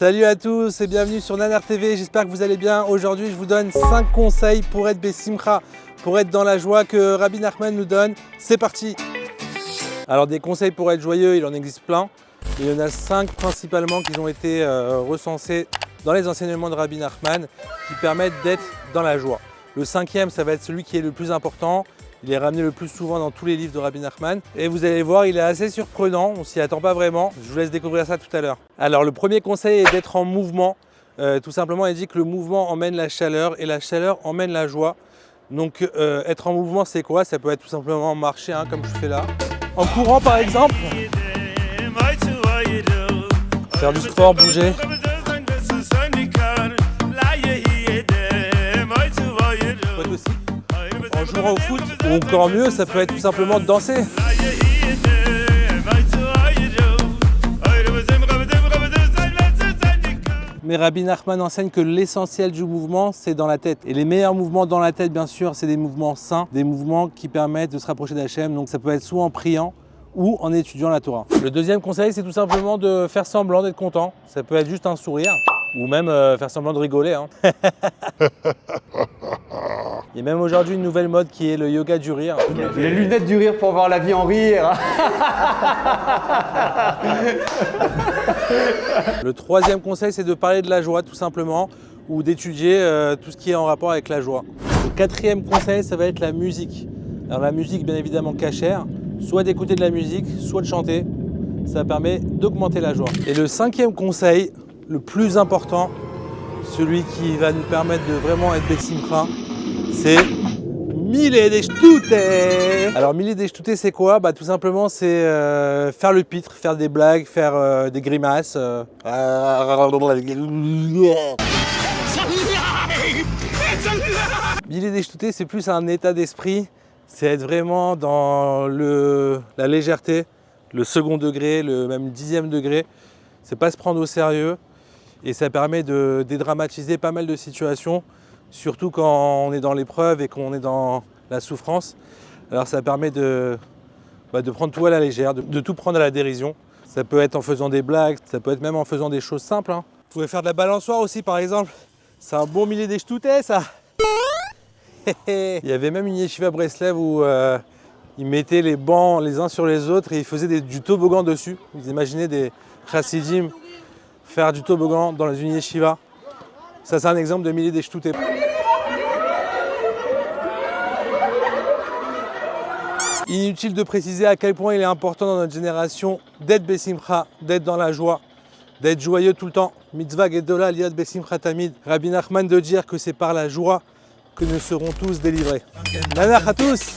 Salut à tous et bienvenue sur Nanar TV, j'espère que vous allez bien. Aujourd'hui je vous donne 5 conseils pour être Bessimcha, pour être dans la joie que Rabbi Nachman nous donne. C'est parti! Alors des conseils pour être joyeux, il en existe plein. Il y en a 5 principalement qui ont été recensés dans les enseignements de Rabbi Nachman qui permettent d'être dans la joie. Le 5e, ça va être celui qui est le plus important. Il est ramené le plus souvent dans tous les livres de Rabbi Nachman. Et vous allez voir, il est assez surprenant, on s'y attend pas vraiment. Je vous laisse découvrir ça tout à l'heure. Alors le premier conseil est d'être en mouvement. Tout simplement, il dit que le mouvement emmène la chaleur et la chaleur emmène la joie. Donc être en mouvement, c'est quoi? Ça peut être tout simplement marcher, hein, comme je fais là. En courant par exemple. Faire du sport, bouger. En jouant au foot, ou encore mieux, ça peut être tout simplement de danser. Mais Rabbi Nachman enseigne que l'essentiel du mouvement, c'est dans la tête. Et les meilleurs mouvements dans la tête, bien sûr, c'est des mouvements sains, des mouvements qui permettent de se rapprocher d'Hachem. Donc ça peut être soit en priant ou en étudiant la Torah. Le deuxième conseil, c'est tout simplement de faire semblant d'être content. Ça peut être juste un sourire, ou même faire semblant de rigoler. Hein. Il y a même aujourd'hui une nouvelle mode qui est le yoga du rire. Les lunettes du rire pour voir la vie en rire. Le troisième conseil, c'est de parler de la joie tout simplement, ou d'étudier tout ce qui est en rapport avec la joie. Le quatrième conseil, ça va être la musique. Alors la musique, bien évidemment cachère, soit d'écouter de la musique, soit de chanter. Ça permet d'augmenter la joie. Et le cinquième conseil, le plus important, celui qui va nous permettre de vraiment être Bessimcha, c'est Mille des Shtute. Alors Mille des Shtute, c'est quoi? Tout simplement c'est faire le pitre, faire des blagues, faire des grimaces. Mille des Shtute, c'est plus un état d'esprit, c'est être vraiment dans la légèreté, le second degré, le même 10e degré. C'est pas se prendre au sérieux et ça permet de dédramatiser pas mal de situations. Surtout quand on est dans l'épreuve et qu'on est dans la souffrance. Alors ça permet de prendre tout à la légère, de tout prendre à la dérision. Ça peut être en faisant des blagues, ça peut être même en faisant des choses simples. Hein. Vous pouvez faire de la balançoire aussi par exemple. C'est un bon Mille des Shtute ça. Il y avait même une yeshiva Breslev où ils mettaient les bancs les uns sur les autres et ils faisaient du toboggan dessus. Vous imaginez des chassidim faire du toboggan dans une yeshiva. Ça c'est un exemple de Mille des Shtute. Inutile de préciser à quel point il est important dans notre génération d'être Bessimcha, d'être dans la joie, d'être joyeux tout le temps. Mitzvah Gedola Liat Bessimcha Tamid. Rabbi Nachman de dire que c'est par la joie que nous serons tous délivrés. Nanar à tous!